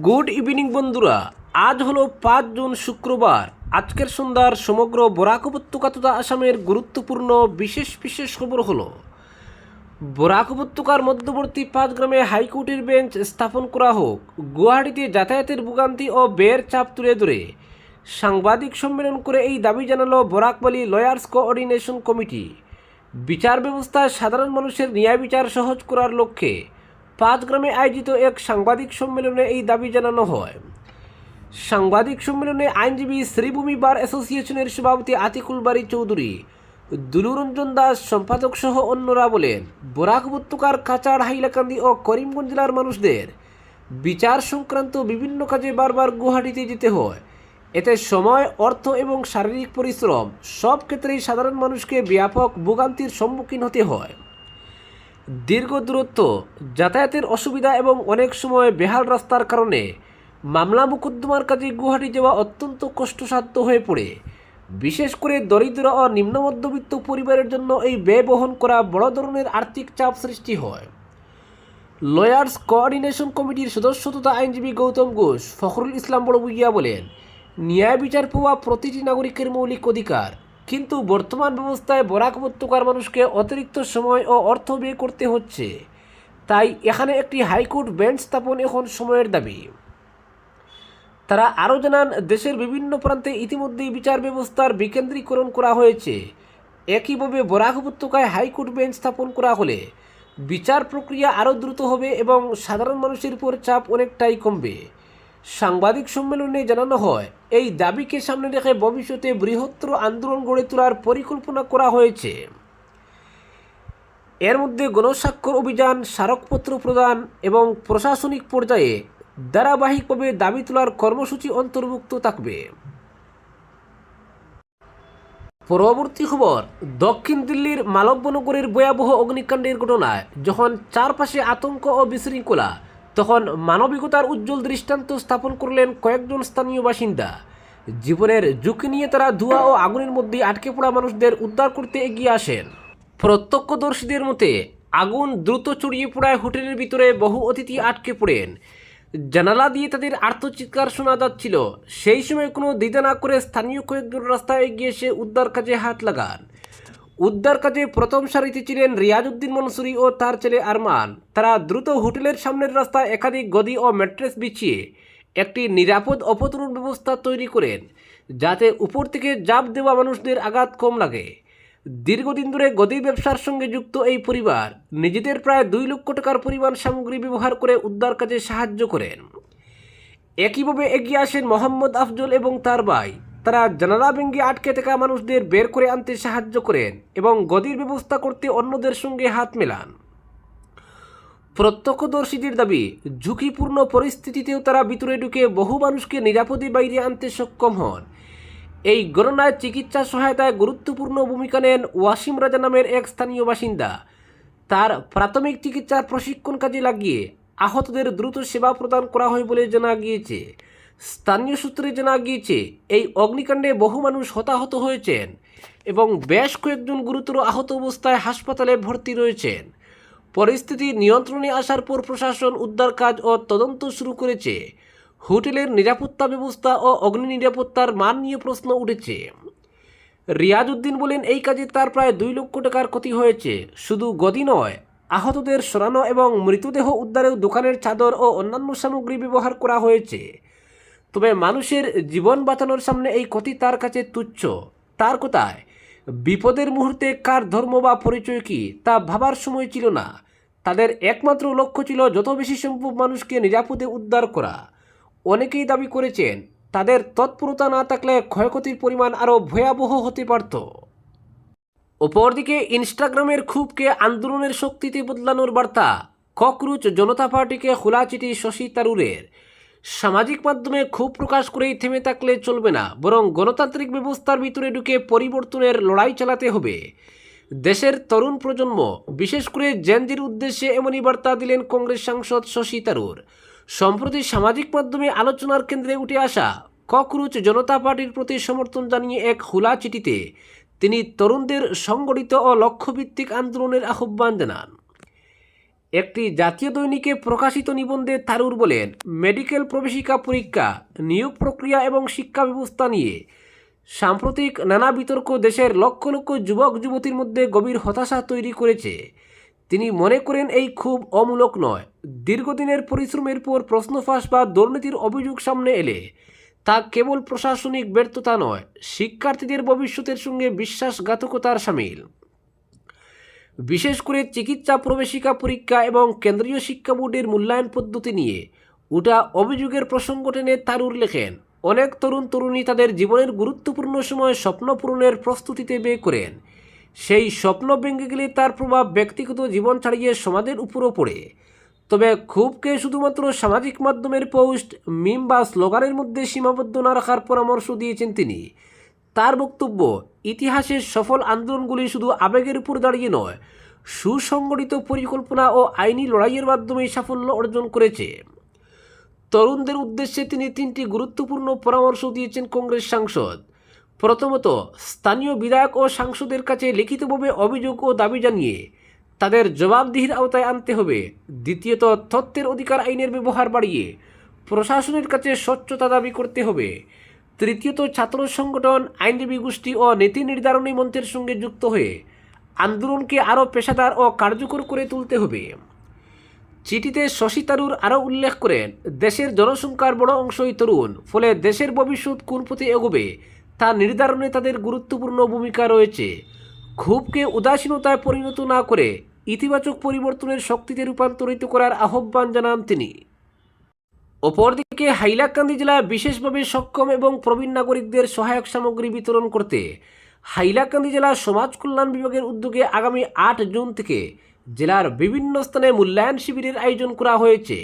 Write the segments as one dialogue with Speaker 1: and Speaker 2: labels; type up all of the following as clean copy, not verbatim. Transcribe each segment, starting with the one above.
Speaker 1: Good evening বন্ধুরা, আজ হলো 5 জুন শুক্রবার। আজকের সন্ধ্যার সমগ্র বরাক উপত্যকা তথা আসামের গুরুত্বপূর্ণ বিশেষ বিশেষ খবর হলো বরাক উপত্যকার মধ্যবর্তী 5 গ্রামে হাইকোর্টের বেঞ্চ স্থাপন করা হোক, গুয়াহাটিতে যাতায়াতের ভোগান্তি ও ব্যয়ের চাপ তুলে ধরে সাংবাদিক সম্মেলন করে এই দাবি জানালো Barak valley lawyers coordination committee. বিচার ব্যবস্থায় সাধারণ মানুষের ন্যায় বিচার সহজ করার লক্ষ্যে 5 গ্রামে আয়োজিত এক সাংবাদিক সম্মেলনে এই দাবি জানানো হয়। সাংবাদিক সম্মেলনে আইনজীবী শ্রীভূমি বার অ্যাসোসিয়েশনের সভাপতি আতিকুল বারী চৌধুরী, দুলুরঞ্জন দাস সম্পাদক সহ অন্যরা বলেন, বরাক উপত্যকার কাছাড়, হাইলাকান্দি ও করিমগঞ্জ জেলার মানুষদের বিচার সংক্রান্ত বিভিন্ন কাজে বারবার গুয়াহাটিতে যেতে হয়। এতে সময়, অর্থ এবং শারীরিক পরিশ্রম সব ক্ষেত্রেই সাধারণ মানুষকে ব্যাপক ভোগান্তির সম্মুখীন হতে হয়। দীর্ঘ দূরত্ব, যাতায়াতের অসুবিধা এবং অনেক সময় বেহাল রাস্তার কারণে মামলা মোকদ্দমার কাজে গুয়াহাটি যাওয়া অত্যন্ত কষ্টসাধ্য হয়ে পড়ে। বিশেষ করে দরিদ্র ও নিম্ন মধ্যবিত্ত পরিবারের জন্য এই ব্যয় বহন করা বড় ধরনের আর্থিক চাপ সৃষ্টি হয়। লয়ার্স কোঅর্ডিনেশন কমিটির সদস্য তথা আইনজীবী গৌতম ঘোষ ফখরুল ইসলাম বড়ভূইয়া বলেন, ন্যায় বিচার পাওয়া প্রতিটি নাগরিকের মৌলিক অধিকার, কিন্তু বর্তমান ব্যবস্থায় বরাক উপত্যকার মানুষকে অতিরিক্ত সময় ও অর্থ ব্যয় করতে হচ্ছে। তাই এখানে একটি হাইকোর্ট বেঞ্চ স্থাপন এখন সময়ের দাবি। তারা আরও জানান, দেশের বিভিন্ন প্রান্তে ইতিমধ্যেই বিচার ব্যবস্থার বিকেন্দ্রীকরণ করা হয়েছে। একইভাবে বরাক উপত্যকায় হাইকোর্ট বেঞ্চ স্থাপন করা হলে বিচার প্রক্রিয়া আরও দ্রুত হবে এবং সাধারণ মানুষের উপর চাপ অনেকটাই কমবে। সাংবাদিক সম্মেলনে জানানো হয়, এই দাবিকে সামনে রেখে ভবিষ্যতে বৃহত্তর আন্দোলন গড়ে তোলার পরিকল্পনা করা হয়েছে। এর মধ্যে গণস্বাক্ষর অভিযান, স্মারকপত্র প্রদান এবং প্রশাসনিক পর্যায়ে ধারাবাহিকভাবে দাবি তোলার কর্মসূচি অন্তর্ভুক্ত থাকবে। পরবর্তী খবর, দক্ষিণ দিল্লির মালব্যনগরের ভয়াবহ অগ্নিকাণ্ডের ঘটনায় যখন চারপাশে আতঙ্ক ও বিশৃঙ্খলা, তখন মানবিকতার উজ্জ্বল দৃষ্টান্ত স্থাপন করলেন কয়েকজন স্থানীয় বাসিন্দা। জীবনের ঝুঁকি নিয়ে তারা ধোঁয়া ও আগুনের মধ্যে আটকে পড়া মানুষদের উদ্ধার করতে এগিয়ে আসেন। প্রত্যক্ষদর্শীদের মতে, আগুন দ্রুত ছড়িয়ে পড়ায় হোটেলের ভিতরে বহু অতিথি আটকে পড়েন। জানালা দিয়ে তাদের আর্তচিৎকার শোনা যাচ্ছিল। সেই সময় কোনো দ্বিধা না করে স্থানীয় কয়েকজন রাস্তায় এগিয়ে এসে উদ্ধার কাজে হাত লাগান। উদ্ধার কাজে প্রথম সারিতে ছিলেন রিয়াজউদ্দিন মনসুরি ও তার ছেলে আরমান। তারা দ্রুত হোটেলের সামনের রাস্তায় একাধিক গদি ও ম্যাট্রেস বিছিয়ে একটি নিরাপদ অবতরণ ব্যবস্থা তৈরি করেন, যাতে উপর থেকে জাপ দেওয়া মানুষদের আঘাত কম লাগে। দীর্ঘদিন ধরে গদি ব্যবসার সঙ্গে যুক্ত এই পরিবার নিজেদের প্রায় 2 লক্ষ টাকার পরিমাণ সামগ্রী ব্যবহার করে উদ্ধার কাজে সাহায্য করেন। একইভাবে এগিয়ে আসেন মোহাম্মদ আফজল এবং তার ভাই। তারা জানালা ভেঙে আটকে থাকা মানুষদের বের করে আনতে সাহায্য করেন এবং গদির ব্যবস্থা করতে অন্যদের সঙ্গে হাত মেলান। প্রত্যক্ষদর্শীদের দাবি, ঝুঁকিপূর্ণ পরিস্থিতিতেও তারা ভিতরে ঢুকে বহু মানুষকে নিরাপদে বাইরে আনতে সক্ষম হন। এই ঘটনায় চিকিৎসা সহায়তায় গুরুত্বপূর্ণ ভূমিকা নেন ওয়াসিম রাজা নামের এক স্থানীয় বাসিন্দা। তার প্রাথমিক চিকিৎসার প্রশিক্ষণ কাজে লাগিয়ে আহতদের দ্রুত সেবা প্রদান করা হয় বলে জানা গিয়েছে। স্থানীয় সূত্রে জানা গিয়েছে, এই অগ্নিকাণ্ডে বহু মানুষ হতাহত হয়েছেন এবং বেশ কয়েকজন গুরুতর আহত অবস্থায় হাসপাতালে ভর্তি রয়েছেন। পরিস্থিতি নিয়ন্ত্রণে আসার পর প্রশাসন উদ্ধার কাজ ও তদন্ত শুরু করেছে। হোটেলের নিরাপত্তা ব্যবস্থা ও অগ্নি নিরাপত্তার মান নিয়ে প্রশ্ন উঠেছে। রিয়াজউদ্দিন বলেন, এই কাজে তার প্রায় 2 লক্ষ টাকার ক্ষতি হয়েছে। শুধু গদি নয়, আহতদের সরানো এবং মৃতদেহ উদ্ধারেও দোকানের চাদর ও অন্যান্য সামগ্রী ব্যবহার করা হয়েছে। তবে মানুষের জীবন বাঁচানোর সামনে এই ক্ষতি তার কাছে তুচ্ছ। তার কথায়, বিপদের মুহূর্তে কার ধর্ম বা পরিচয় কী তা ভাবার সময় ছিল না। তাদের একমাত্র লক্ষ্য ছিল যত বেশি সম্ভব মানুষকে নিরাপদে উদ্ধার করা। অনেকেই দাবি করেছেন, তাদের তৎপরতা না থাকলে ক্ষয়ক্ষতির পরিমাণ আরও ভয়াবহ হতে পারত। অপরদিকে ইনস্টাগ্রামের ক্ষোভকে আন্দোলনের শক্তিতে বদলানোর বার্তা, ককরোচ জনতা পার্টিকে খোলা চিঠি শশী থারুরের। সামাজিক মাধ্যমে ক্ষোভ প্রকাশ করেই থেমে থাকলে চলবে না, বরং গণতান্ত্রিক ব্যবস্থার ভিতরে ঢুকে পরিবর্তনের লড়াই চালাতে হবে। দেশের তরুণ প্রজন্ম, বিশেষ করে জেনজির উদ্দেশ্যে এমনই বার্তা দিলেন কংগ্রেস সাংসদ শশী থারুর। সম্প্রতি সামাজিক মাধ্যমে আলোচনার কেন্দ্রে উঠে আসা ককরোচ জনতা পার্টির প্রতি সমর্থন জানিয়ে এক খোলা চিঠিতে তিনি তরুণদের সংগঠিত ও লক্ষ্যভিত্তিক আন্দোলনের আহ্বান জানান। একটি জাতীয় দৈনিকে প্রকাশিত নিবন্ধে থারুর বলেন, মেডিকেল প্রবেশিকা পরীক্ষা, নিয়োগ প্রক্রিয়া এবং শিক্ষা ব্যবস্থা নিয়ে সাম্প্রতিক নানা বিতর্ক দেশের লক্ষ লক্ষ যুবক যুবতীর মধ্যে গভীর হতাশা তৈরি করেছে। তিনি মনে করেন এই খুব অমূলক নয়। দীর্ঘদিনের পরিশ্রমের পর প্রশ্ন ফাঁস বা দুর্নীতির অভিযোগ সামনে এলে তা কেবল প্রশাসনিক ব্যর্থতা নয়, শিক্ষার্থীদের ভবিষ্যতের সঙ্গে বিশ্বাসঘাতকতার শামিল। বিশেষ করে চিকিৎসা প্রবেশিকা পরীক্ষা এবং কেন্দ্রীয় শিক্ষা বোর্ডের মূল্যায়ন পদ্ধতি নিয়ে ওটা অভিযোগের প্রসঙ্গ টেনে থারুর লেখেন, অনেক তরুণ তরুণী তাদের জীবনের গুরুত্বপূর্ণ সময় স্বপ্ন পূরণের প্রস্তুতিতে ব্যয় করেন। সেই স্বপ্ন ভেঙে গেলে তার প্রভাব ব্যক্তিগত জীবন ছাড়িয়ে সমাজের উপরও পড়ে। তবে ক্ষোভকে শুধুমাত্র সামাজিক মাধ্যমের পোস্ট, মিম বা স্লোগানের মধ্যে সীমাবদ্ধ না রাখার পরামর্শ দিয়েছেন তিনি। তার বক্তব্য, ইতিহাসের সফল আন্দোলনগুলি শুধু আবেগের উপর দাঁড়িয়ে নয়, সুসংগঠিত পরিকল্পনা ও আইনি লড়াইয়ের মাধ্যমে সাফল্য অর্জন করেছে। তরুণদের উদ্দেশ্যে তিনি 3টি গুরুত্বপূর্ণ পরামর্শ দিয়েছেন কংগ্রেস সাংসদ। প্রথমত, স্থানীয় বিধায়ক ও সাংসদের কাছে লিখিতভাবে অভিযোগ ও দাবি জানিয়ে তাদের জবাবদিহির আওতায় আনতে হবে। দ্বিতীয়ত, তথ্যের অধিকার আইনের ব্যবহার বাড়িয়ে প্রশাসনের কাছে স্বচ্ছতা দাবি করতে হবে। তৃতীয়ত, ছাত্র সংগঠন, আইনজীবী গোষ্ঠী ও নীতি নির্ধারণী মঞ্চের সঙ্গে যুক্ত হয়ে আন্দোলনকে আরও পেশাদার ও কার্যকর করে তুলতে হবে। চিঠিতে শশী থারুর আরও উল্লেখ করেন, দেশের জনসংখ্যার বড় অংশই তরুণ, ফলে দেশের ভবিষ্যৎ কোন পথে এগোবে তা নির্ধারণে তাদের গুরুত্বপূর্ণ ভূমিকা রয়েছে। ক্ষোভকে উদাসীনতায় পরিণত না করে ইতিবাচক পরিবর্তনের শক্তিতে রূপান্তরিত করার আহ্বান জানান তিনি। অপরদিকে হাইলাকান্দি জেলায় বিশেষভাবে সক্ষম এবং প্রবীণ নাগরিকদের সহায়ক সামগ্রী বিতরণ করতে হাইলাকান্দি জেলা সমাজ কল্যাণ বিভাগের উদ্যোগে আগামী 8 জুন থেকে জেলার বিভিন্ন স্থানে মূল্যায়ন শিবিরের আয়োজন করা হয়েছে।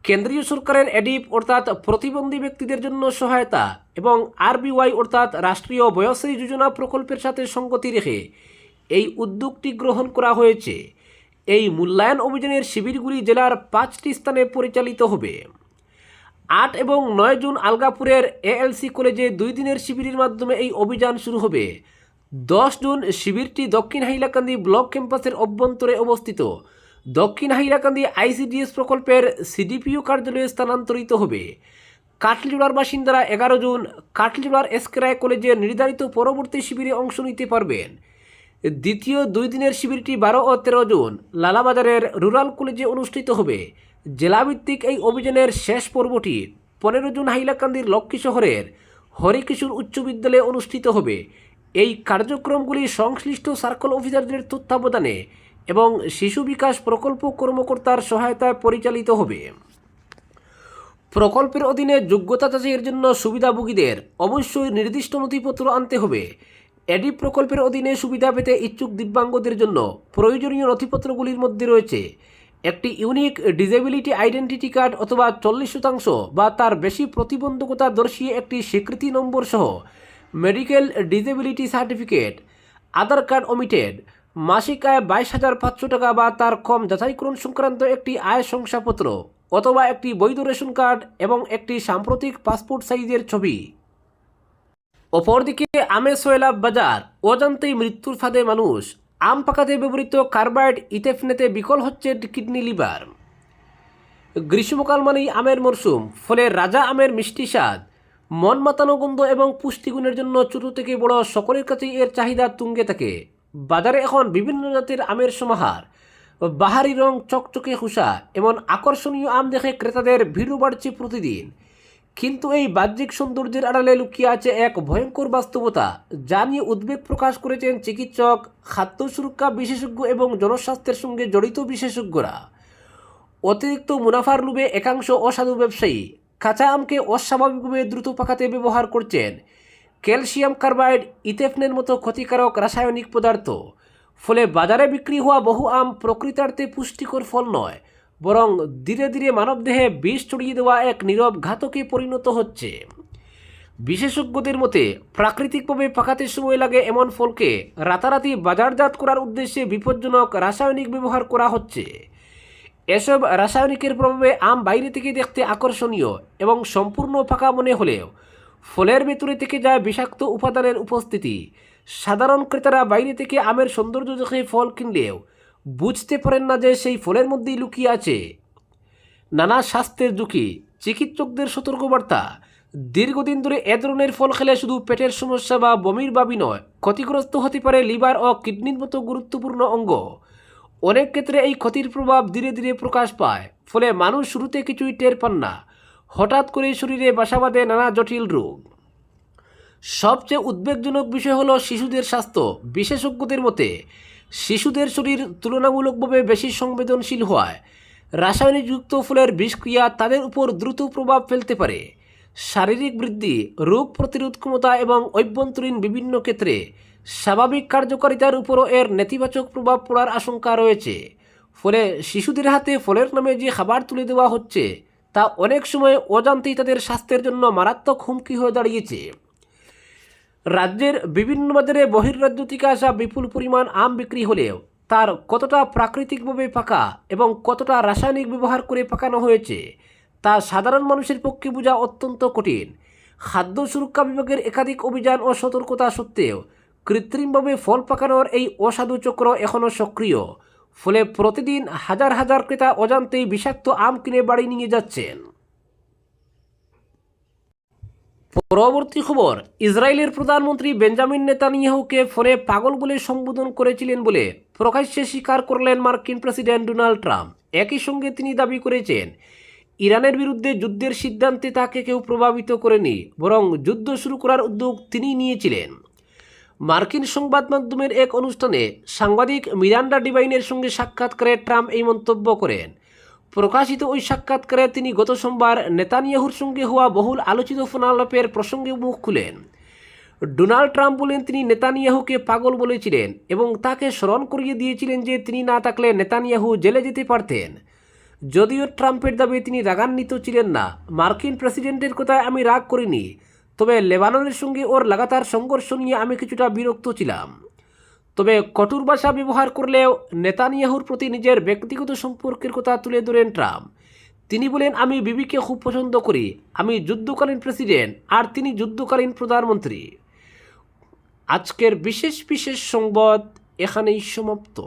Speaker 1: কেন্দ্রীয় সরকারের এডিপ অর্থাৎ প্রতিবন্ধী ব্যক্তিদের জন্য সহায়তা এবং আরবিওয়াই অর্থাৎ রাষ্ট্রীয় বয়শ্রী যোজনা প্রকল্পের সাথে সঙ্গতি রেখে এই উদ্যোগটি গ্রহণ করা হয়েছে। এই মূল্যায়ন অভিযানের শিবিরগুলি জেলার 5টি স্থানে পরিচালিত হবে। 8 এবং 9 জুন আলগাপুরের এএলসি কলেজে 2 দিনের শিবিরের মাধ্যমে এই অভিযান শুরু হবে। 10 জুন শিবিরটি দক্ষিণ হাইলাকান্দি ব্লক ক্যাম্পাসের অভ্যন্তরে অবস্থিত দক্ষিণ হাইলাকান্দি আইসিডিএস প্রকল্পের সিডিপিও কার্যালয়ে স্থানান্তরিত হবে। কাটলিজোড়ার বাসিন্দারা 11 জুন কাটলিজোড়ার এসকে রায় কলেজের নির্ধারিত পরবর্তী শিবিরে অংশ নিতে পারবেন। দ্বিতীয় 2 দিনের শিবিরটি 12 ও 13 জুন লালাবাজারের রুরাল কলেজে অনুষ্ঠিত হবে। জেলাভিত্তিক এই অভিযানের শেষ পর্বটি 15 জুন হাইলাকান্দির লক্ষ্মী শহরের হরিকিশোর উচ্চ বিদ্যালয়ে অনুষ্ঠিত হবে। এই কার্যক্রমগুলি সংশ্লিষ্ট সার্কেল অফিসারদের তত্ত্বাবধানে এবং শিশু বিকাশ প্রকল্প কর্মকর্তার সহায়তায় পরিচালিত হবে। প্রকল্পের অধীনে যোগ্যতা যাচাইয়ের জন্য সুবিধাভোগীদের অবশ্যই নির্দিষ্ট নথিপত্র আনতে হবে। এডিপ প্রকল্পের অধীনে সুবিধা পেতে ইচ্ছুক দিব্যাঙ্গদের জন্য প্রয়োজনীয় নথিপত্রগুলির মধ্যে রয়েছে একটি ইউনিক ডিসেবিলিটি আইডেন্টিটি কার্ড অথবা 40% বা তার বেশি প্রতিবন্ধকতা দর্শিয়ে একটি স্বীকৃতি নম্বর সহ মেডিকেল ডিসেবিলিটি সার্টিফিকেট, আধার কার্ড ওমিটেড, মাসিক আয় 22,500 টাকা বা তার কম যাচাইকরণ সংক্রান্ত একটি আয় শংসাপত্র অথবা একটি বৈধ রেশন কার্ড এবং একটি সাম্প্রতিক পাসপোর্ট সাইজের ছবি। অপরদিকে আমে সয়লাভ বাজার, অজান্তেই মৃত্যুর ফাঁদে মানুষ। আম পাকাতে ব্যবহৃত কার্বাইড ইথেফনেতে বিকল হচ্ছে কিডনি লিভার। গ্রীষ্মকাল মানেই আমের মরশুম, ফলে রাজা আমের মিষ্টি স্বাদ, মন মাতানো গন্ধ এবং পুষ্টিগুণের জন্য ছোট থেকে বড় সকলের কাছেই এর চাহিদা তুঙ্গে থাকে। বাজারে এখন বিভিন্ন জাতের আমের সমাহার। বাহারি রং, চকচকে খোসা এমন আকর্ষণীয় আম দেখে ক্রেতাদের ভিড়ও বাড়ছে প্রতিদিন। কিন্তু এই বাহ্যিক সৌন্দর্যের আড়ালে লুকিয়ে আছে এক ভয়ঙ্কর বাস্তবতা, যা নিয়ে উদ্বেগ প্রকাশ করেছেন চিকিৎসক, খাদ্য সুরক্ষা বিশেষজ্ঞ এবং জনস্বাস্থ্যের সঙ্গে জড়িত বিশেষজ্ঞরা। অতিরিক্ত মুনাফার লোভে একাংশ অসাধু ব্যবসায়ী কাঁচা আমকে অস্বাভাবিকভাবে দ্রুত পাকাতে ব্যবহার করছেন ক্যালসিয়াম কার্বাইড, ইথেফনের মতো ক্ষতিকারক রাসায়নিক পদার্থ। ফলে বাজারে বিক্রি হওয়া বহু আম প্রকৃতার্থে পুষ্টিকর ফল নয়, বরং ধীরে ধীরে মানবদেহে বিষ ছড়িয়ে দেওয়া এক নীরব ঘাতকে পরিণত হচ্ছে। বিশেষজ্ঞদের মতে প্রাকৃতিকভাবে পাকাতে সময় লাগে এমন ফলকে রাতারাতি বাজারজাত করার উদ্দেশ্যে বিপজ্জনক রাসায়নিক ব্যবহার করা হচ্ছে। এসব রাসায়নিকের প্রভাবে আম বাইরে থেকে দেখতে আকর্ষণীয় এবং সম্পূর্ণ পাকা মনে হলেও ফলের ভেতরে থেকে যায় বিষাক্ত উপাদানের উপস্থিতি। সাধারণ ক্রেতারা বাইরে থেকে আমের সৌন্দর্য দেখে ফল কিনলেও বুঝতে পারেন না যে সেই ফলের মধ্যেই লুকিয়ে আছে নানা স্বাস্থ্যের ঝুঁকি। চিকিৎসকদের সতর্কবার্তা, দীর্ঘদিন ধরে এ ধরনের ফল খেলে শুধু পেটের সমস্যা বা বমির বাবি নয়, ক্ষতিগ্রস্ত হতে পারে লিভার ও কিডনির মতো গুরুত্বপূর্ণ অঙ্গ। অনেক ক্ষেত্রে এই ক্ষতির প্রভাব ধীরে ধীরে প্রকাশ পায়, ফলে মানুষ শুরুতে কিছুই টের পান না। হঠাৎ করে শরীরে বাসা বাঁধে নানা জটিল রোগ। সবচেয়ে উদ্বেগজনক বিষয় হলো শিশুদের স্বাস্থ্য। বিশেষজ্ঞদের মতে শিশুদের শরীর তুলনামূলকভাবে বেশি সংবেদনশীল হওয়ায় রাসায়নিকযুক্ত ফলের বিষক্রিয়া তাদের উপর দ্রুত প্রভাব ফেলতে পারে। শারীরিক বৃদ্ধি, রোগ প্রতিরোধ ক্ষমতা এবং অভ্যন্তরীণ বিভিন্ন ক্ষেত্রে স্বাভাবিক কার্যকারিতার উপরও এর নেতিবাচক প্রভাব পড়ার আশঙ্কা রয়েছে। ফলে শিশুদের হাতে ফলের নামে যে খাবার তুলে দেওয়া হচ্ছে তা অনেক সময় অজান্তেই তাদের স্বাস্থ্যের জন্য মারাত্মক হুমকি হয়ে দাঁড়িয়েছে। রাজ্যের বিভিন্ন বাজারে বহির্রাজ্য থেকে আসা বিপুল পরিমাণ আম বিক্রি হলেও তার কতটা প্রাকৃতিকভাবে পাকা এবং কতটা রাসায়নিক ব্যবহার করে পাকানো হয়েছে তা সাধারণ মানুষের পক্ষে বোঝা অত্যন্ত কঠিন। খাদ্য সুরক্ষা বিভাগের একাধিক অভিযান ও সতর্কতা সত্ত্বেও কৃত্রিমভাবে ফল পাকানোর এই অসাধু চক্র এখনও সক্রিয়। ফলে প্রতিদিন হাজার হাজার ক্রেতা অজান্তেই বিষাক্ত আম কিনে বাড়ি নিয়ে যাচ্ছেন। পরবর্তী খবর, ইসরায়েলের প্রধানমন্ত্রী বেঞ্জামিন নেতানিয়াহুকে ফোনে পাগল বলে সম্বোধন করেছিলেন বলে প্রকাশ্যে স্বীকার করলেন মার্কিন প্রেসিডেন্ট ডোনাল্ড ট্রাম্প। একই সঙ্গে তিনি দাবি করেছেন ইরানের বিরুদ্ধে যুদ্ধের সিদ্ধান্তে তাকে কেউ প্রভাবিত করেনি, বরং যুদ্ধ শুরু করার উদ্যোগ তিনিই নিয়েছিলেন। মার্কিন সংবাদ মাধ্যমের এক অনুষ্ঠানে সাংবাদিক মিরান্ডা ডিভাইনের সঙ্গে সাক্ষাৎকারে ট্রাম্প এই মন্তব্য করেন। প্রকাশিত ওই সাক্ষাৎকারে তিনি গত সোমবার নেতানিয়াহুর সঙ্গে হওয়া বহুল আলোচিত ফোনালাপের প্রসঙ্গে মুখ খুলেন। ডোনাল্ড ট্রাম্প বলেন তিনি নেতানিয়াহুকে পাগল বলেছিলেন এবং তাকে স্মরণ করিয়ে দিয়েছিলেন যে তিনি না থাকলে নেতানিয়াহু জেলে যেতে পারতেন। যদিও ট্রাম্পের দাবি তিনি রাগান্বিত ছিলেন না। মার্কিন প্রেসিডেন্টের কথায় আমি রাগ করিনি, তবে লেবাননের সঙ্গে ওর লাগাতার সংঘর্ষ নিয়ে আমি কিছুটা বিরক্ত ছিলাম। তবে কঠোর ভাষা ব্যবহার করলেও নেতানিয়াহুর প্রতি নিজের ব্যক্তিগত সম্পর্কের কথা তুলে ধরেন ট্রাম্প। তিনি বলেন, আমি বিবিকে খুব পছন্দ করি। আমি যুদ্ধকালীন প্রেসিডেন্ট আর তিনি যুদ্ধকালীন প্রধানমন্ত্রী। আজকের বিশেষ সংবাদ এখানেই সমাপ্ত।